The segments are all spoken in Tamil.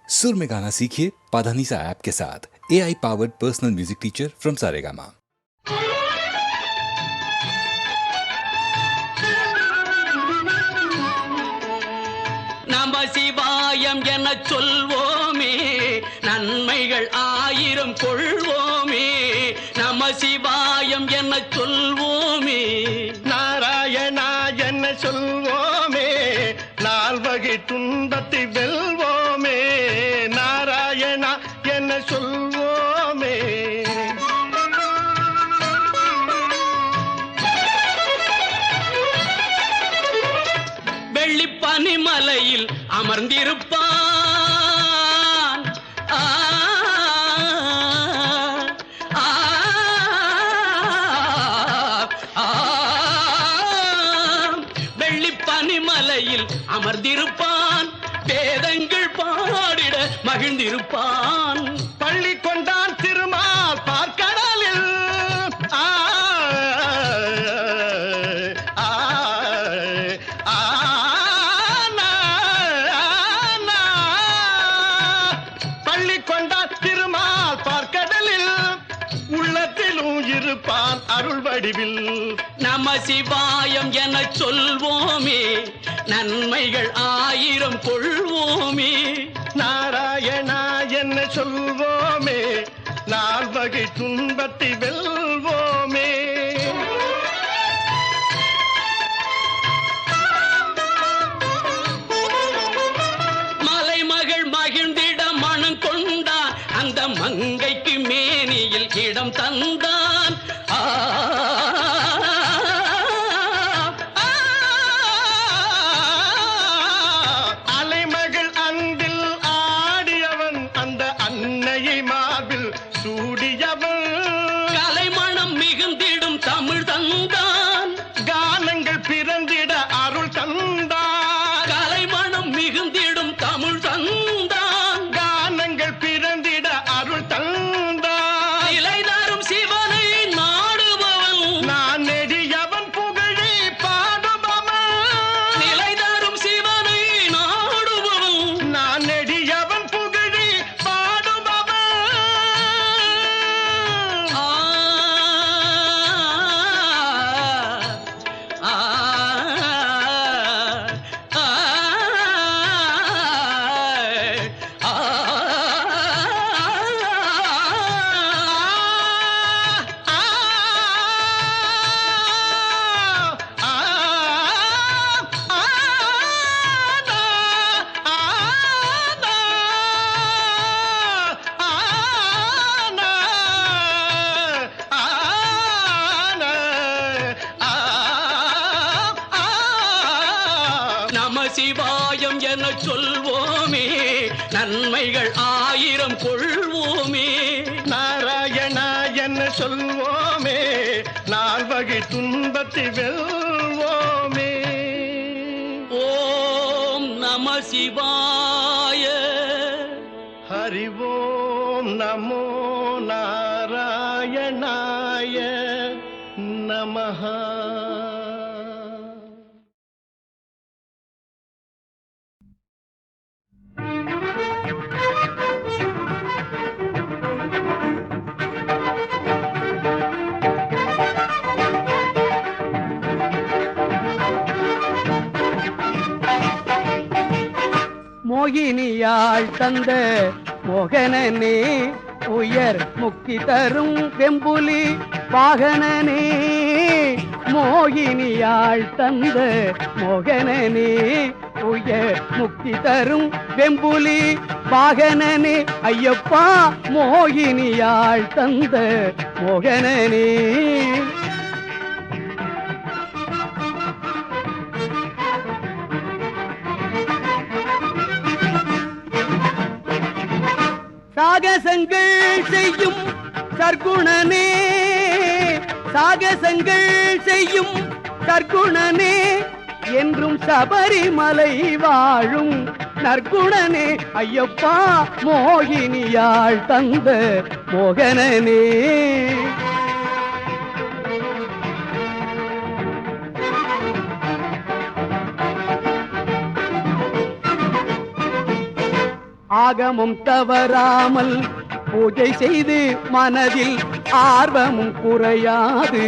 सुर में गाना सीखिए पाधानीसा ऐप के साथ। AI powered personal music teacher from Saregama. நம சிவாயம் என சொல்வோமே, நன்மைகள் ஆயிரம் கொள்வோமே. நம சிவாயம் என சொல்வோமே, நாராயணா என்ன சொல்வோமே, நால்வகை துன்பத்தை வெல்வோமே. நாராயணா என்ன சொல்வோமே. வெள்ளிப்பனிமலையில் அமர்ந்திருப்பான். வெள்ளிப்பனிமலையில் அமர்ந்திருப்பான், வேதங்கள் பாடிட மகிழ்ந்திருப்பான். பள்ளி கொண்டான் திருமால் பார்க்கடலில். பள்ளி கொண்டான் திருமால் பார்க்கடலில், உள்ளத்திலும் இருப்பான் அருள் வடிவில். நம சிவாயம் என சொல்வோமே, நன்மைகள் ஆயிரம் கொள்வோமே. நாராயணா என்ன சொல்வோமே, நால்வகை துன்பத்தை வெல்வோமே. மலைமகள் மகிழ்ந்திட மனம் கொண்டான், அந்த மங்கைக்கு மேனியில் இடம் தந்தான். அலைமகள் அன்பில் ஆடியவன், அந்த அன்னையை மார்பில் சூடியவன். கலைமணம் மிகுந்திடும் தமிழ் தந்தான், கானங்கள் பிறந்திட அருள் தந்தான். கலைமணம் மிகுந்திடும் தமிழ் தந்தான், கானங்கள் பிறந்திட அருள் தந்தான். நிலை தரும் சிவனை நாடுபவன், நான் நெடியவன் புகழை பாடுபவன். நிலை தரும் சிவனை நாடுபவன். நான் நெடியவன் புகழை பாடுபவன். ஆ, ஆ, ஆ, ஆ, நம சிவாயம் என சொல்வோமே, நன்மைகள் ஆயிரம் கொள்வோமே. நாராயணா என்ன சொல்வோமே, நால்வகை துன்பத்தை வெல்வோமே. ஓம் நம சிவாய. ஹரி ஓம் நமோ நாராயணாய நமஹ. மோகினியாள் தந்த மோகனனே, உயர் முக்தி தரும் வெம்புலி வாகனனே. மோகினியாள் தந்த மோகனனே, உயர் முக்தி தரும் வெம்புலி வாகனனே. ஐயப்பா மோகினியாள் தந்த மோகனனே. சாகசங்கள் செய்யும் சர்க்குணனே, சாகசங்கள் செய்யும் சர்க்குணனே. என்றும் சபரிமலை வாழும் நற்குணனே. ஐயப்பா மோகினியாள் தந்த மோகனனே. ஆகமும் தவறாமல் பூஜை செய்து மனதில் ஆர்வமும் குறையாது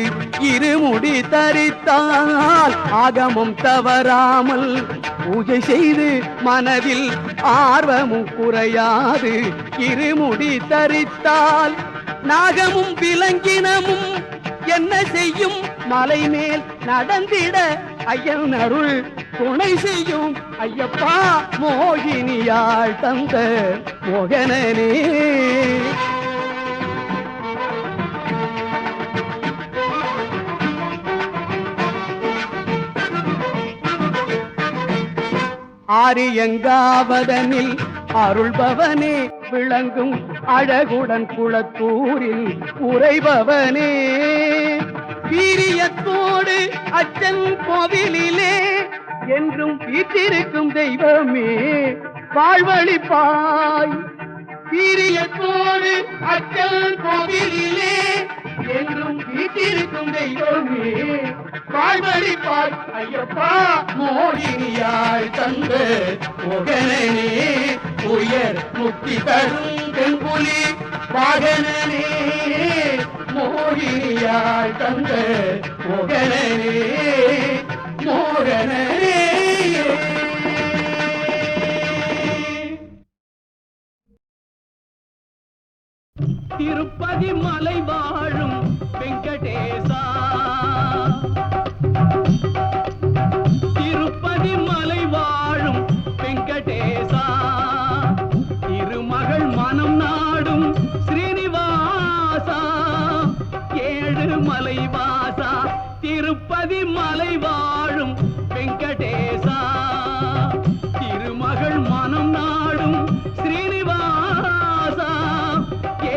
இருமுடி தரித்தால். ஆகமும் தவறாமல் பூஜை செய்து மனதில் ஆர்வமும் குறையாது இருமுடி தரித்தால். நாகமும் விலங்கினமும் என்ன செய்யும் மலை மேல் நடந்திட ஐயன் அருள் துணை செய்யும். ஐயப்பா மோகினியாள் தந்த மோகனனே. ஆரியங்காவதனில் அருள்பவனே விளங்கும் அழகுடன் குளத்தூரில் உறைபவனே. வீரியத்தோடு அச்சன் கோவிலிலே என்றும் வீற்றிருக்கும் தெய்வமே வாழ்வழிப்பாய். வீரியத்தோடு அச்சன் கோவிலிலே என்றும் வீற்றிருக்கும் தெய்வமே வாழ்வழிப்பாய். ஐயப்பா மோகினியாள் தந்த மோகனனே. உயர் முக்தி தரும் பெண்புலி வாகனனே. மோகினியாள் தந்த மோகனனே மோகனனே. திருப்பதி மலை வாழும் வெங்கடேசா. திருப்பதி மலை வாழும் வெங்கடேசா. திருமகள் மனம் நாடும் ஸ்ரீனிவாசா. ஏழு மலை வாசா திருப்பதி மலை வாழும் வெங்கடேசா. திருமகள் மனம் நாடும் ஸ்ரீனிவாசா.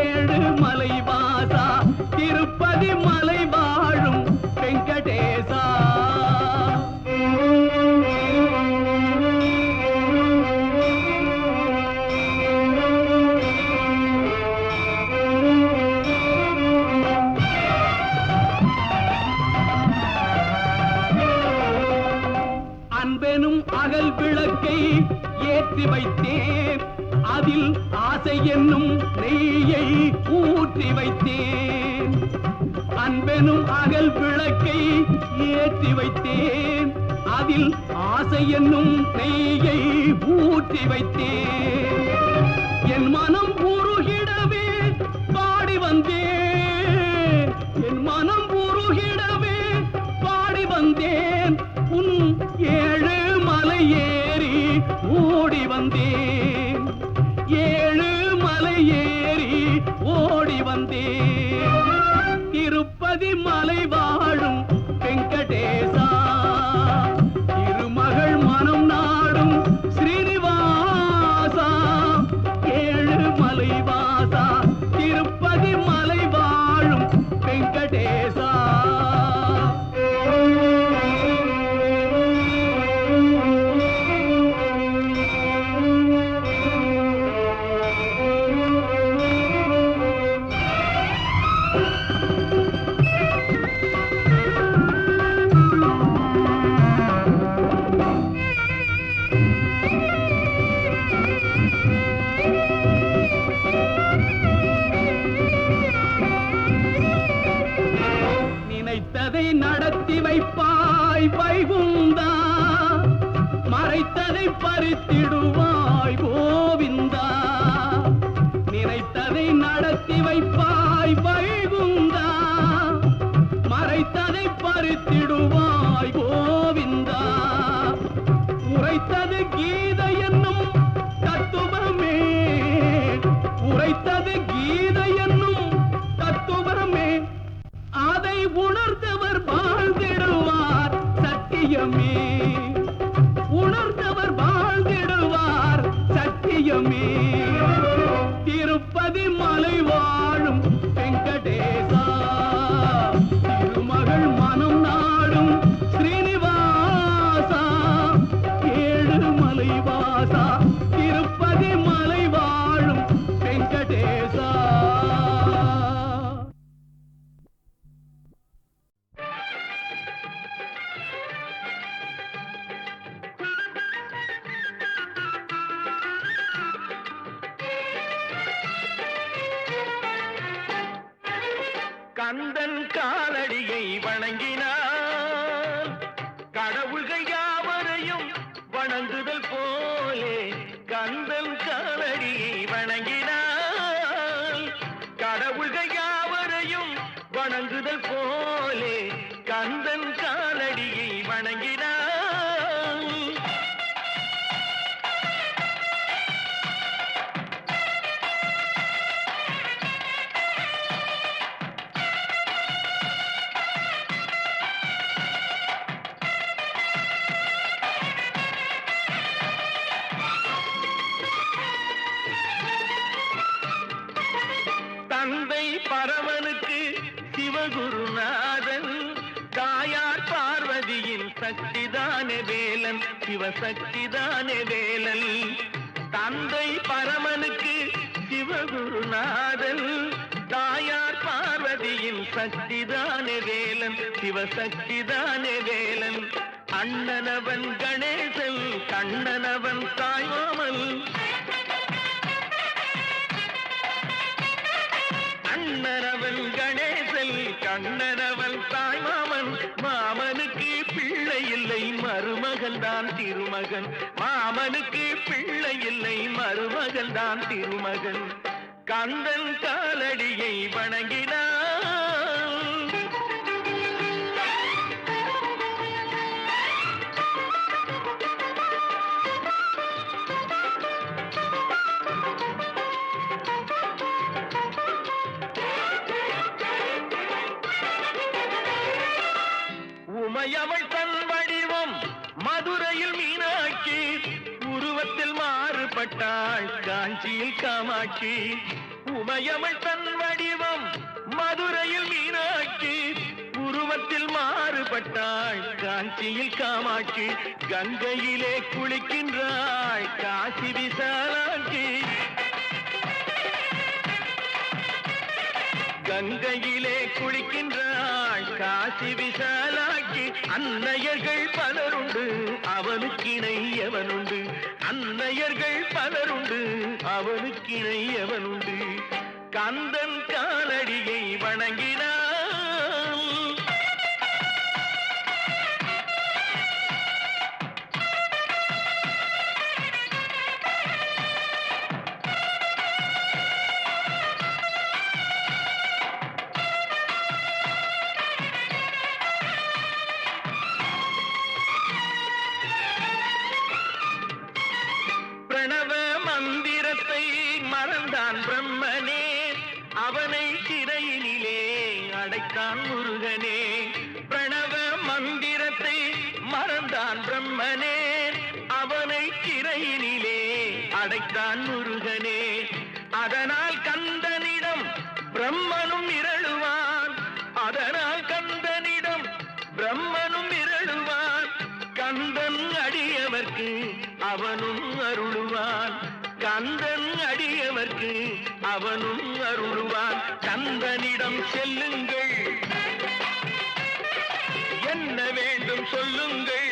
ஏழு மலை வாசா திருப்பதி மலை வாழும் வெங்கடேசா. அன்பெனும் அகல் விளக்கை ஏற்றி வைத்தேன். அதில் ஆசை என்னும் நெய்யை ஊற்றி வைத்தேன். அன்பெனும் அகல் விளக்கை ஏற்றி வைத்தேன். அதில் ஆசை என்னும் நெய்யை ஊற்றி வைத்தேன். என் மனம் உருகிடவே பாடி வந்தேன். என் மனம் உருகிடவே பாடி வந்தேன். உன் ஏழு மலை ஏறி ஓடி வந்தேன். ஏழு மலை ஏறி ஓடி வந்தேன். திருப்பதி மலை வாழும் வெங்கடேசா. திருமகள் மனம் நாடும் ஸ்ரீனிவாசா. ஏழு மலை வாசா திருப்பதி மலை வாழும் வெங்கடேசா. நினைத்ததை நடத்தி வைப்பாய் வைகுந்தா. மறைத்ததை பறித்திடுவாய் கோவிந்தா. நினைத்ததை நடத்தி வைப்பாய் வைகுந்தா. மறைத்ததை பறித்திடுவாய் கோவிந்தா. உரைத்தது கீதை என்னும் தத்துவமே. உரைத்தது கீதை என்னும் தத்துவமே. அதை உணர்ந்தவர் வாழ்ந்திடுவார் சத்தியமே. உணர்ந்தவர் வாழ்ந்திடுவார் சத்தியமே. திருப்பதி மலை வாழும் வெங்கடேசா. திருமகள் மனம் நாடும் ஸ்ரீனிவாசா. ஏழு மலை வாசா திருப்பதி மலை வாழும் வெங்கடேசா. கந்தன் காலடியை வணங்கினான் கடவுள்கள் யாவரையும் வணங்குதல் போலே கந்தன் காலடியை வணங்கினான் கடவுள்கள் யாவரையும் வணங்குதல் போலே கந்தன் காலடியை வணங்கினான் தந்தை பரமனுக்கு சிவகுருநாதன் தாயார் பார்வதியின் சக்திதானே வேலன் சிவசக்திதானே வேலன் தந்தை பரமனுக்கு சிவகுருநாதன் தாயார் பார்வதியின் சக்திதானே வேலன் சிவசக்திதானே வேலன் அண்ணனவன் கணேசன் கண்ணனவன் தாய்மாமன் அண்ணனவன் கணேசன் கண்ணனவன் தாய்மாமன் மாமனுக்கு பிள்ளை இல்லை மருமகன் தான் திருமகன் மாமனுக்கு பிள்ளை இல்லை மருமகன் தான் திருமகன் கந்தன் காலடியை வணங்கினான் உமையவள் தன் வடிவம் மதுரையில் மீனாட்சி உருவத்தில் மாறுபட்டாள் காஞ்சியில் காமாட்சி உமையவள் தன் வடிவம் மதுரையில் மீனாட்சி உருவத்தில் மாறுபட்டாள் காஞ்சியில் காமாட்சி கங்கையிலே குளிக்கின்றாள் காசி விசாலாட்சி கங்கையிலே குளிக்கின்றாள் காசி விசாலாட்சி அன்னையர்கள் பலருண்டு அவனுக்கிணை எவனுண்டு அன்னையர்கள் பலருண்டு அவனுக்கிணை எவனுண்டு கந்தன் காலடியை வணங்கினான் பிரணவ மந்திரத்தை மறந்தான் பிரம்மனே அவனை சிறையினிலே அடைத்தான் முருகனே பிரணவ மந்திரத்தை மறந்தான் பிரம்மனே அவனை சிறையினிலே அடைத்தான் முருகனே அதனால் கந்தனிடம் பிரம்மனும் இரழுவான் அதனால் கந்தனிடம் பிரம்மனும் இரழுவான் கந்தன் அடியவர்க்கு அவனும் அருளுவான் கந்தன் அடியவர்க்கு அவனும் அருளுவான் கந்தனிடம் செல்லுங்கள் என்ன வேண்டும் சொல்லுங்கள்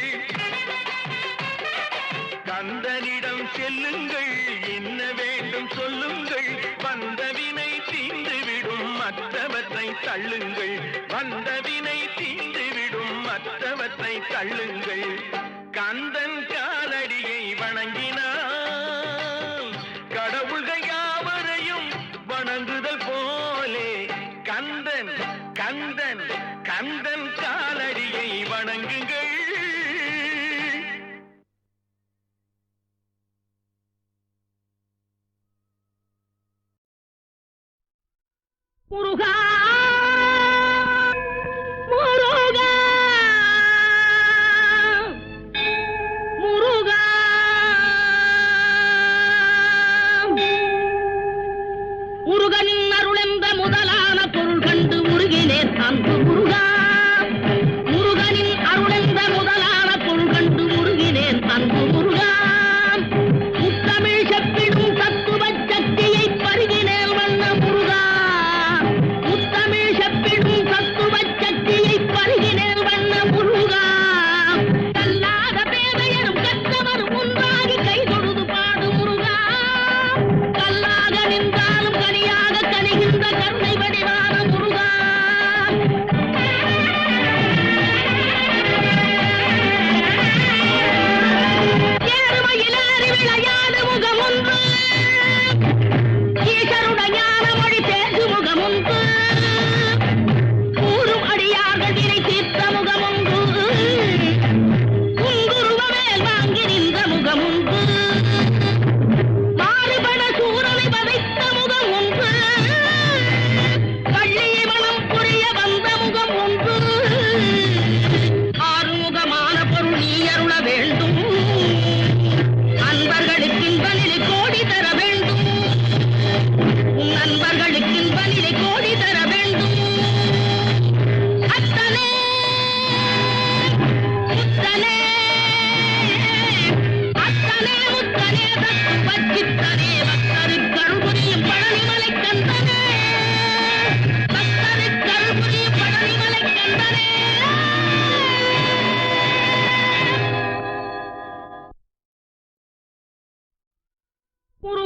கந்தனிடம் செல்லுங்கள் என்ன வேண்டும் சொல்லுங்கள் வந்தவினை தீர்ந்துவிடும் மற்றவற்றை தள்ளுங்கள் வந்தவினை தீர்ந்துவிடும் மற்றவற்றை தள்ளுங்கள் கந்தன் காலடியை வணங்கினான் கடவுள்கள் யாவரையும் வணங்குதல் போலே கந்தன் கந்தன் கந்தன் காலடியை வணங்குங்கள் முருகா முருகா முருகா முருகனின் அருளென்ற முதலான பொருள் கண்டு முருகினேன் அன்பு முருகா முருகனின் அருளென்ற முதலான பொருள் கண்டு முருகினேன் அன்பு முருகா முத்தமிழ் செப்பிடும் தத்துவ சக்தியை பருகினேன் வண்ண முருகா முத்த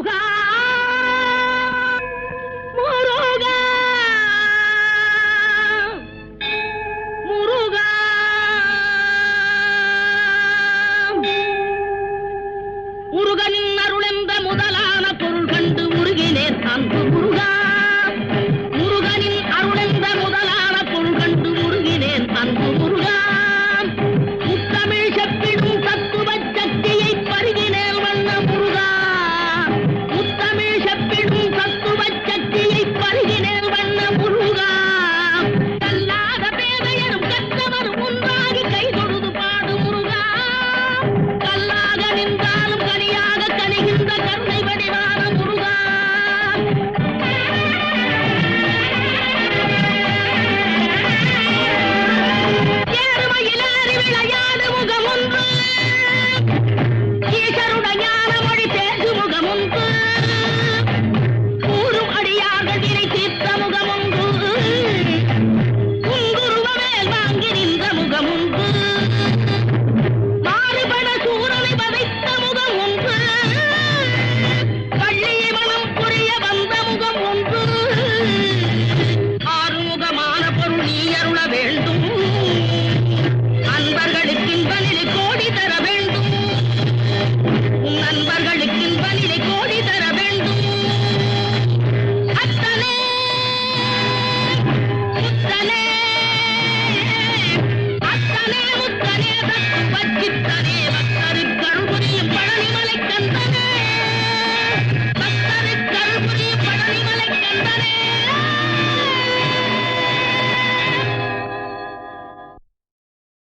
முருகா